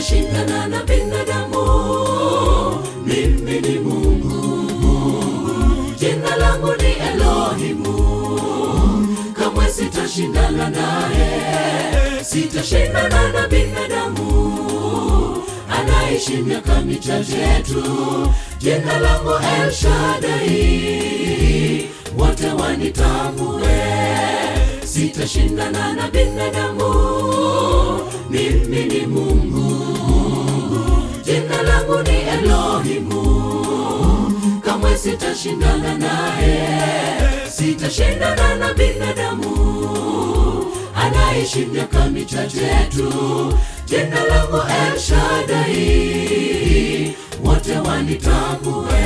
sitashindana na binadamu. Mimi ni Mungu, jina langu ni Elohimu. Kamwe sitashindana naye, sitashindana na binadamu. Anaishi miaka michache tu, jina langu El Shaddai, wote wanitambue. Sitashindana na binadamu. Mimi ni Mungu, jina langu ni Elohimu. Kamwe sitashindana naye, sitashindana na binadamu. Anaishi miaka michache tu, jina langu El Shaddai, wote wanitambue.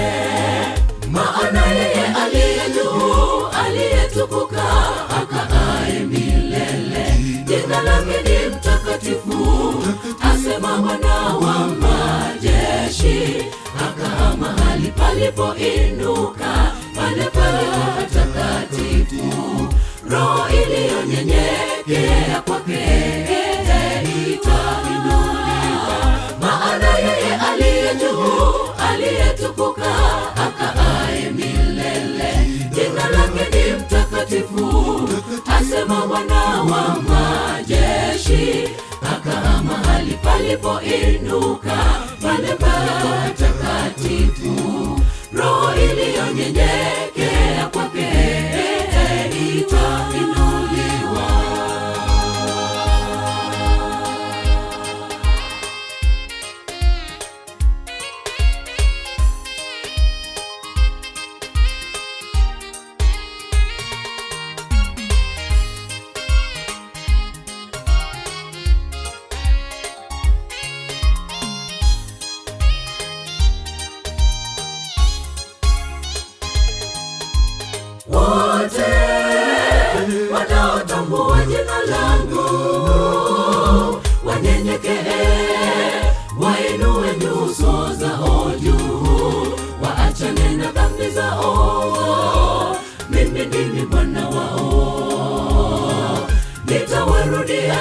Maana yeye aliye juu, aliyetukuka, akaaye milele, jina lake ni mtakatifu. Asema Bwana wa majeshi, akaa mahali palipoinuka, pale pale patakatifu. Roho iliyonyenyekea kwake itainuliwa. Maana yeye aliye juu, aliyetukuka, akaaye milele, jina lake ni mtakatifu. Asema Bwana wa majeshi, akaa mahali palipoinuka, pale pale patakatifu. Roho iliyonyenyekea kwake itainuliwa. Wote wanaotambua jina langu wanyenyekee, wainue nyuso zao juu, waachane na dhambi zao. Mimi ndimi Bwana wao. Nitawarudia,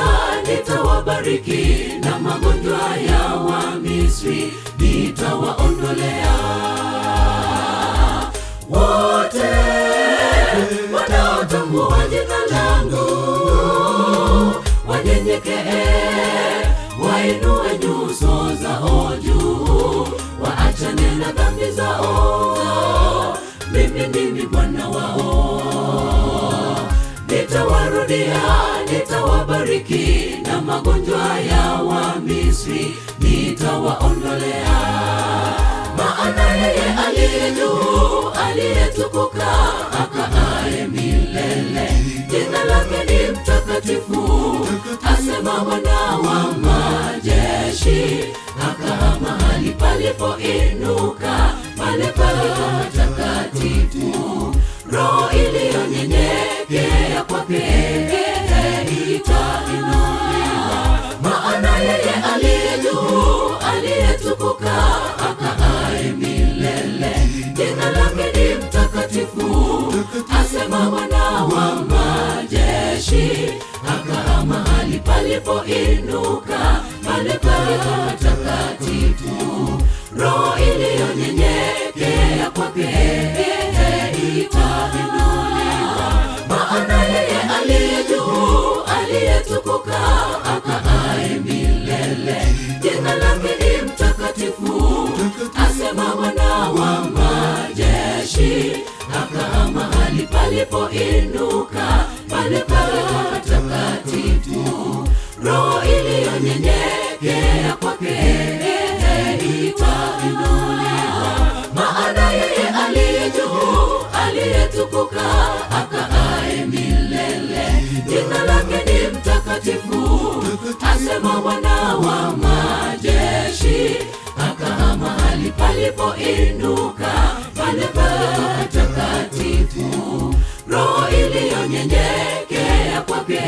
nitawabariki, na magonjwa ya Wamisri nitawaondolea. Wote wanaotambua jina langu wanyenyekee, wainue nyuso zao juu, waachane na dhambi zao. Mimi ndimi Bwana wao. Nitawarudia, nitawabariki, na magonjwa ya Wamisri nitawaondolea. Maana yeye aliye juu, aliyetukuka, akaaye milele, jina lake ni mtakatifu. Asema Bwana wa majeshi, akaa mahali palipoinuka, pale pale patakatifu. Roho iliyonyenyekea kwake itainuliwa. Maana yeye aliye juu, aliyetukuka, akaaye milele, jina lake ni mtakatifu. Asema Bwana wa majeshi, akaa mahali palipoinuka, pale pale patakatifu. Roho iliyonyenyekea kwake itainuliwa. Maana yeye aliye juu, aliyetukuka, akaaye milele, jina lake ni mtakatifu. Asema Bwana wa majeshi, akaa mahali palipoinuka, pale pale patakatifu. Roho iliyonyenyekea kwake itainuliwa. Maana yeye aliye juu, aliyetukuka, akaaye milele, jina lake ni mtakatifu. Asema Bwana wa majeshi, akaa mahali palipoinuka, pale pale patakatifu. Roho iliyonyenyekea kwake